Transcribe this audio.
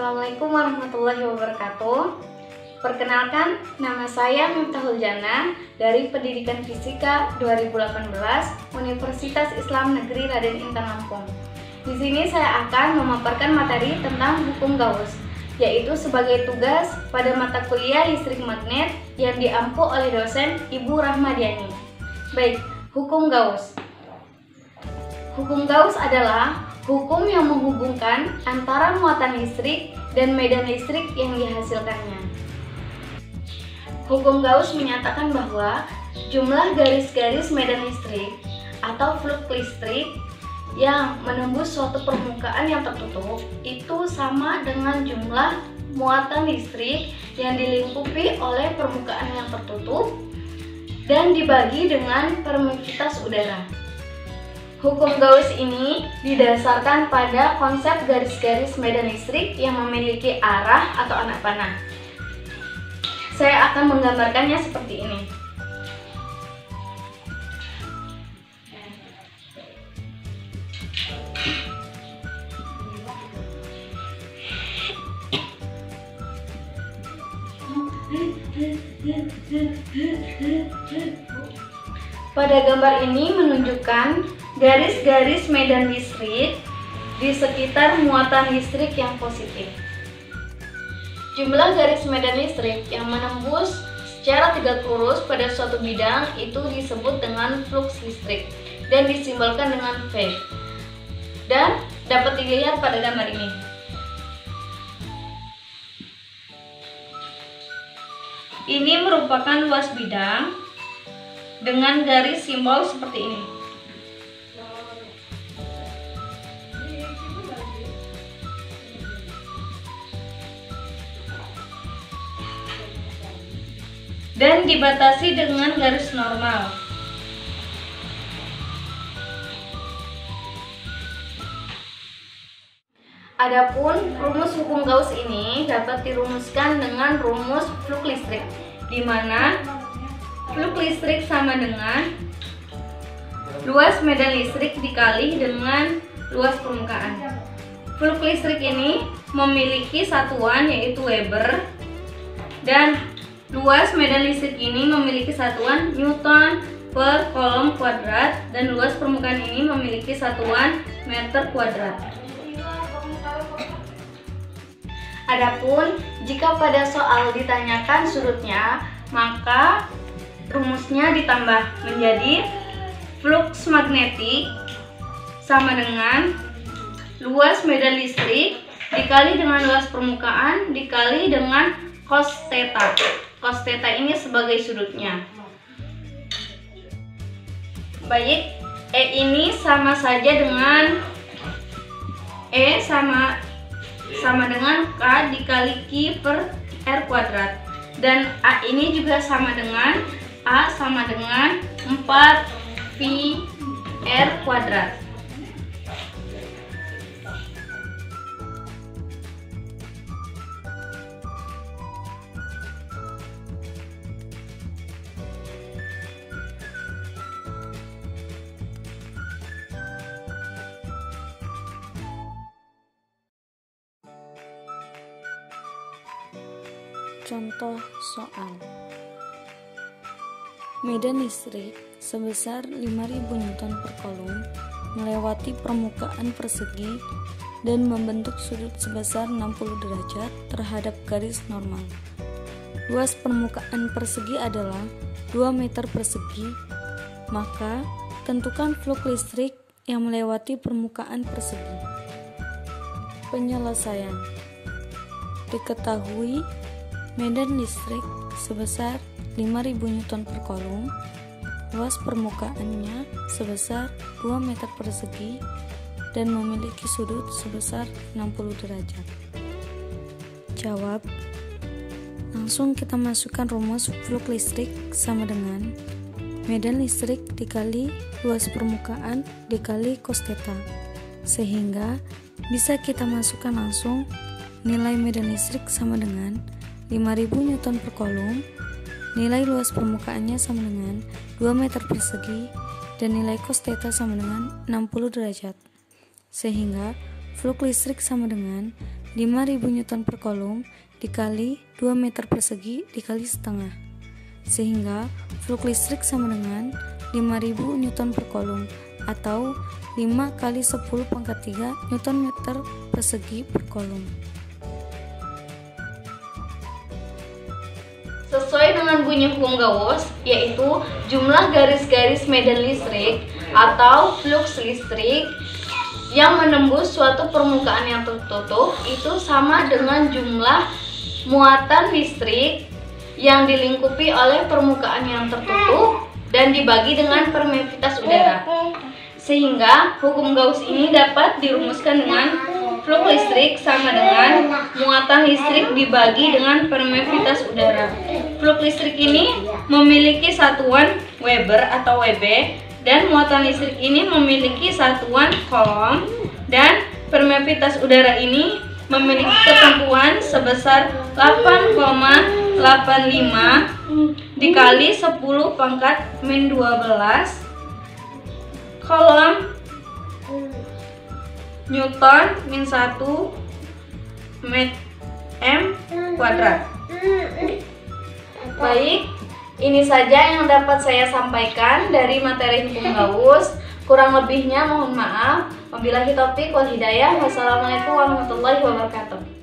Assalamualaikum warahmatullahi wabarakatuh. Perkenalkan, nama saya Miftahul Jannah dari Pendidikan Fisika 2018 Universitas Islam Negeri Raden Intan Lampung. Di sini saya akan memaparkan materi tentang hukum Gauss, yaitu sebagai tugas pada mata kuliah listrik magnet yang diampu oleh dosen Ibu Rahmadiani. Baik, hukum Gauss. Hukum Gauss adalah hukum yang menghubungkan antara muatan listrik dan medan listrik yang dihasilkannya. Hukum Gauss menyatakan bahwa jumlah garis-garis medan listrik atau flux listrik yang menembus suatu permukaan yang tertutup itu sama dengan jumlah muatan listrik yang dilingkupi oleh permukaan yang tertutup dan dibagi dengan permeabilitas udara. Hukum Gauss ini didasarkan pada konsep garis-garis medan listrik yang memiliki arah atau anak panah. Saya akan menggambarkannya seperti ini. Pada gambar ini menunjukkan garis-garis medan listrik di sekitar muatan listrik yang positif. Jumlah garis medan listrik yang menembus secara tegak lurus pada suatu bidang itu disebut dengan flux listrik dan disimbolkan dengan V. Dan dapat dilihat pada gambar ini. Ini merupakan luas bidang dengan garis simbol seperti ini. Dan dibatasi dengan garis normal. Adapun rumus hukum Gauss ini dapat dirumuskan dengan rumus flux listrik, di mana flux listrik sama dengan luas medan listrik dikali dengan luas permukaan. Flux listrik ini memiliki satuan yaitu Weber, dan luas medan listrik ini memiliki satuan Newton per kolom kuadrat, dan luas permukaan ini memiliki satuan meter kuadrat. Adapun jika pada soal ditanyakan sudutnya, maka rumusnya ditambah menjadi flux magnetik sama dengan luas medan listrik dikali dengan luas permukaan dikali dengan cos theta. Cos theta ini sebagai sudutnya. Baik, E ini sama saja dengan E sama dengan K dikali Q per R kuadrat. Dan A ini juga sama dengan A sama dengan 4 pi R kuadrat. Contoh soal. Medan listrik sebesar 5000 Newton per kolom melewati permukaan persegi dan membentuk sudut sebesar 60 derajat terhadap garis normal. Luas permukaan persegi adalah 2 meter persegi, maka tentukan flux listrik yang melewati permukaan persegi. Penyelesaian. Diketahui medan listrik sebesar 5000 Newton per kolom, luas permukaannya sebesar 2 meter persegi dan memiliki sudut sebesar 60 derajat. Jawab. Langsung kita masukkan rumus flux listrik sama dengan medan listrik dikali luas permukaan dikali cos theta, sehingga bisa kita masukkan langsung nilai medan listrik sama dengan 5000 Newton per kolom, nilai luas permukaannya sama dengan 2 meter persegi, dan nilai cos theta sama dengan 60 derajat. Sehingga flux listrik sama dengan 5.000 Newton per kolom dikali 2 meter persegi dikali setengah, sehingga flux listrik sama dengan 5.000 Newton per kolom atau 5 kali 10 pangkat 3 Newton meter persegi per kolom. Sesuai dengan bunyi hukum Gauss, yaitu jumlah garis-garis medan listrik atau flux listrik yang menembus suatu permukaan yang tertutup itu sama dengan jumlah muatan listrik yang dilingkupi oleh permukaan yang tertutup dan dibagi dengan permeabilitas udara. Sehingga hukum Gauss ini dapat dirumuskan dengan flux listrik sama dengan muatan listrik dibagi dengan permeabilitas udara. Flux listrik ini memiliki satuan Weber atau Wb, dan muatan listrik ini memiliki satuan Coulomb, dan permeabilitas udara ini memiliki ketentuan sebesar 8,85 dikali 10 pangkat min 12 Coulomb Newton min 1 m kuadrat. Baik, ini saja yang dapat saya sampaikan dari materi hukum Gauss. Kurang lebihnya mohon maaf. Wabillahi taufiq wal hidayah. Wassalamualaikum warahmatullahi wabarakatuh.